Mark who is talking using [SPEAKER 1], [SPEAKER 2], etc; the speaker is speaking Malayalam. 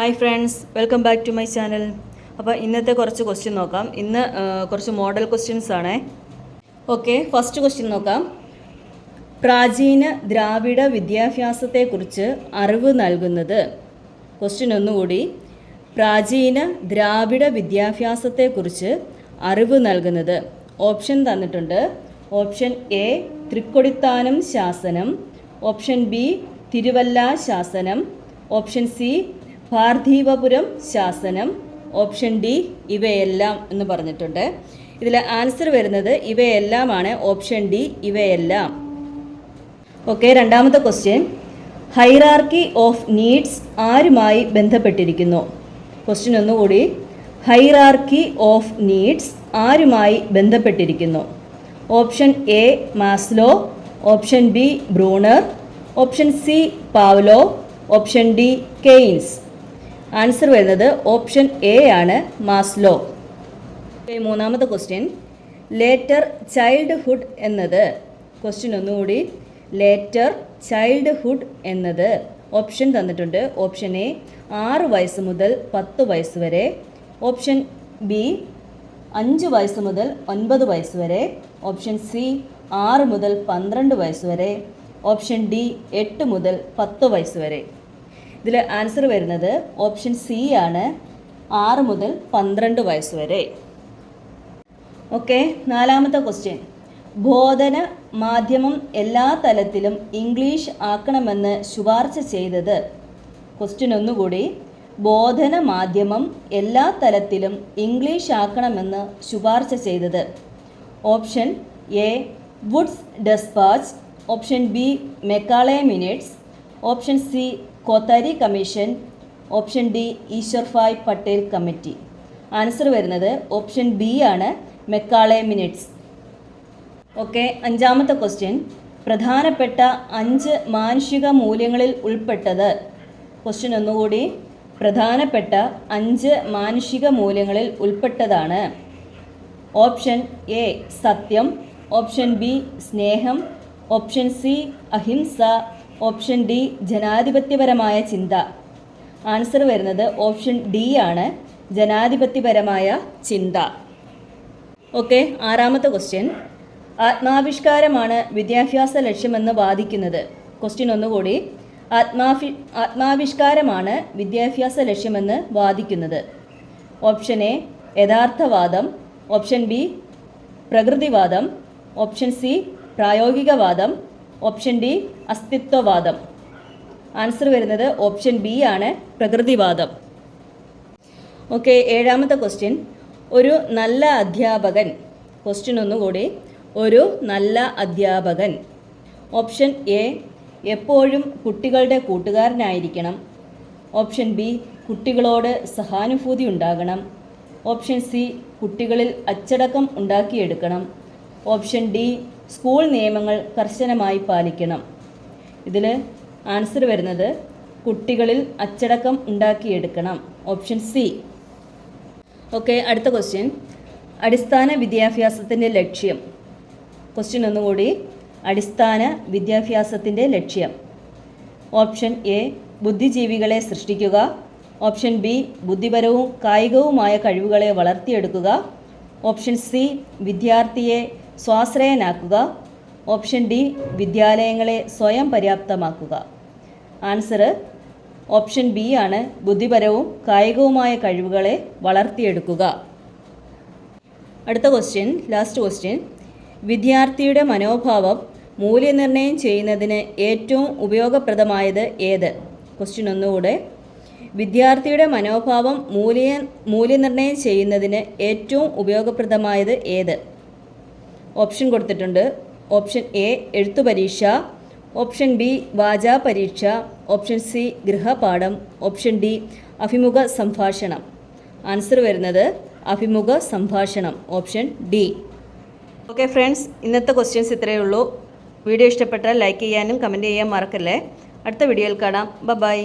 [SPEAKER 1] Hi friends, welcome back to my channel. അപ്പോൾ ഇന്നത്തെ കുറച്ച് ക്വസ്റ്റ്യൻ നോക്കാം. ഇന്ന് കുറച്ച് മോഡൽ ക്വസ്റ്റ്യൻസ് ആണേ. ഓക്കെ, ഫസ്റ്റ് ക്വസ്റ്റ്യൻ നോക്കാം. പ്രാചീന ദ്രാവിഡ വിദ്യാഭ്യാസത്തെക്കുറിച്ച് അറിവ് നൽകുന്നത്. ക്വസ്റ്റ്യൻ ഒന്നുകൂടി. പ്രാചീന ദ്രാവിഡ വിദ്യാഭ്യാസത്തെക്കുറിച്ച് അറിവ് നൽകുന്നത്. ഓപ്ഷൻ തന്നിട്ടുണ്ട്. ഓപ്ഷൻ എ തൃക്കൊടിത്താനം ശാസനം, ഓപ്ഷൻ ബി തിരുവല്ല ശാസനം, ഓപ്ഷൻ സി പാർത്ഥിവപുരം ശാസനം, ഓപ്ഷൻ ഡി ഇവയെല്ലാം എന്ന് പറഞ്ഞിട്ടുണ്ട്. ഇതിൽ ആൻസർ വരുന്നത് ഇവയെല്ലാമാണ്. ഓപ്ഷൻ ഡി ഇവയെല്ലാം. ഓക്കെ, രണ്ടാമത്തെ ക്വസ്റ്റ്യൻ. ഹൈറാർക്കി ഓഫ് നീഡ്സ് ആരുമായി ബന്ധപ്പെട്ടിരിക്കുന്നു? ക്വസ്റ്റ്യൻ ഒന്നുകൂടി. ഹൈറാർക്കി ഓഫ് നീഡ്സ് ആരുമായി ബന്ധപ്പെട്ടിരിക്കുന്നു? Option A Maslow, option B Bruner, option C Pavlov, option D Keynes. Answer വരുന്നത് ഓപ്ഷൻ എ ആണ്, മാസ്ലോ. മൂന്നാമത്തെ ക്വസ്റ്റ്യൻ. ലേറ്റർ ചൈൽഡ്ഹുഡ് എന്നത്. ക്വസ്റ്റ്യൻ ഒന്നുകൂടി. ലേറ്റർ ചൈൽഡ്ഹുഡ് എന്നത്. ഓപ്ഷൻ തന്നിട്ടുണ്ട്. ഓപ്ഷൻ എ 6 വയസ്സ് മുതൽ 10 വയസ്സ് വരെ, ഓപ്ഷൻ ബി 5 വയസ്സ് മുതൽ 9 വയസ്സ് വരെ, ഓപ്ഷൻ സി 6 മുതൽ 12 വയസ്സ് വരെ, ഓപ്ഷൻ ഡി 8 മുതൽ 10 വയസ്സ് വരെ. ഇതിൽ ആൻസർ വരുന്നത് ഓപ്ഷൻ സി ആണ്, 6 മുതൽ 12 വയസ്സ് വരെ. ഓക്കെ, നാലാമത്തെ ക്വസ്റ്റ്യൻ. ബോധന മാധ്യമം എല്ലാ തലത്തിലും ഇംഗ്ലീഷ് ആക്കണമെന്ന് ശുപാർശ ചെയ്തത്. ക്വസ്റ്റ്യൻ ഒന്നുകൂടി. ബോധന മാധ്യമം എല്ലാ തലത്തിലും ഇംഗ്ലീഷ് ആക്കണമെന്ന് ശുപാർശ ചെയ്തത്. Option A Wood's Despatch, option B Macaulay minutes, option C Kothari commission, option D Ishwarbhai Patel committee. Answer വരുന്നത് ഓപ്ഷൻ ബി ആണ്, മെക്കാളെ മിനിറ്റ്സ്. ഓക്കെ, അഞ്ചാമത്തെ ക്വസ്റ്റ്യൻ. പ്രധാനപ്പെട്ട 5 മാനുഷിക മൂല്യങ്ങളിൽ ഉൾപ്പെട്ടത്. ക്വസ്റ്റ്യൻ ഒന്നുകൂടി. പ്രധാനപ്പെട്ട 5 മാനുഷിക മൂല്യങ്ങളിൽ ഉൾപ്പെട്ടതാണ്. ഓപ്ഷൻ എ സത്യം, ഓപ്ഷൻ ബി സ്നേഹം, ഓപ്ഷൻ സി അഹിംസ, ഓപ്ഷൻ ഡി ജനാധിപത്യപരമായ ചിന്ത. ആൻസർ വരുന്നത് ഓപ്ഷൻ ഡി ആണ്, ജനാധിപത്യപരമായ ചിന്ത. ഓക്കെ, ആറാമത്തെ ക്വസ്റ്റ്യൻ. ആത്മാവിഷ്കാരമാണ് വിദ്യാഭ്യാസ ലക്ഷ്യമെന്ന് വാദിക്കുന്നത്. ക്വസ്റ്റ്യൻ ഒന്നുകൂടി. ആത്മാവിഷ്കാരമാണ് വിദ്യാഭ്യാസ ലക്ഷ്യമെന്ന് വാദിക്കുന്നത്. ഓപ്ഷൻ എ യഥാർത്ഥവാദം, ഓപ്ഷൻ ബി പ്രകൃതിവാദം, ഓപ്ഷൻ സി പ്രായോഗികവാദം, ഓപ്ഷൻ ഡി അസ്തിത്വവാദം. ആൻസർ വരുന്നത് ഓപ്ഷൻ ബി ആണ്, പ്രകൃതിവാദം. ഓക്കെ, ഏഴാമത്തെ ക്വസ്റ്റ്യൻ. ഒരു നല്ല അധ്യാപകൻ. ക്വസ്റ്റ്യൻ ഒന്നുകൂടി. ഒരു നല്ല അധ്യാപകൻ. ഓപ്ഷൻ എ എപ്പോഴും കുട്ടികളുടെ കൂട്ടുകാരനായിരിക്കണം, ഓപ്ഷൻ ബി കുട്ടികളോട് സഹാനുഭൂതി ഉണ്ടാകണം, ഓപ്ഷൻ സി കുട്ടികളിൽ അച്ചടക്കം ഉണ്ടാക്കിയെടുക്കണം, ഓപ്ഷൻ ഡി സ്കൂൾ നിയമങ്ങൾ കർശനമായി പാലിക്കണം. ഇതിൽ ആൻസർ വരുന്നത് കുട്ടികളിൽ അച്ചടക്കം ഉണ്ടാക്കിയെടുക്കണം, ഓപ്ഷൻ സി. ഓക്കെ, അടുത്ത ക്വസ്റ്റ്യൻ. അടിസ്ഥാന വിദ്യാഭ്യാസത്തിൻ്റെ ലക്ഷ്യം. ക്വസ്റ്റ്യൻ ഒന്നുകൂടി. അടിസ്ഥാന വിദ്യാഭ്യാസത്തിൻ്റെ ലക്ഷ്യം. ഓപ്ഷൻ എ ബുദ്ധിജീവികളെ സൃഷ്ടിക്കുക, ഓപ്ഷൻ ബി ബുദ്ധിപരവും കായികവുമായ കഴിവുകളെ വളർത്തിയെടുക്കുക, ഓപ്ഷൻ സി വിദ്യാർത്ഥിയെ സ്വാശ്രയനാക്കുക, ഓപ്ഷൻ ഡി വിദ്യാലയങ്ങളെ സ്വയം പര്യാപ്തമാക്കുക. ആൻസർ ഓപ്ഷൻ ബി ആണ്, ബുദ്ധിപരവും കായികവുമായ കഴിവുകളെ വളർത്തിയെടുക്കുക. അടുത്ത ക്വസ്റ്റ്യൻ, ലാസ്റ്റ് ക്വസ്റ്റ്യൻ. വിദ്യാർത്ഥിയുടെ മനോഭാവം മൂല്യനിർണ്ണയം ചെയ്യുന്നതിന് ഏറ്റവും ഉപയോഗപ്രദമായത് ഏത്? ക്വസ്റ്റ്യൻ ഒന്നുകൂടെ. വിദ്യാർത്ഥിയുടെ മനോഭാവം മൂല്യനിർണ്ണയം ചെയ്യുന്നതിന് ഏറ്റവും ഉപയോഗപ്രദമായത് ഏത്? ഓപ്ഷൻ കൊടുത്തിട്ടുണ്ട്. ഓപ്ഷൻ എ എഴുത്തു പരീക്ഷ, ഓപ്ഷൻ ബി വാചാ പരീക്ഷ, ഓപ്ഷൻ സി ഗൃഹപാഠം, ഓപ്ഷൻ ഡി അഭിമുഖ സംഭാഷണം. ആൻസർ വരുന്നത് അഭിമുഖ സംഭാഷണം, ഓപ്ഷൻ ഡി. ഓക്കെ ഫ്രണ്ട്സ്, ഇന്നത്തെ ക്വസ്റ്റ്യൻസ് ഇത്രയേ ഉള്ളൂ. വീഡിയോ ഇഷ്ടപ്പെട്ടാൽ ലൈക്ക് ചെയ്യാനും കമൻറ്റ് ചെയ്യാൻ മറക്കല്ലേ. അടുത്ത വീഡിയോയിൽ കാണാം. ബൈ.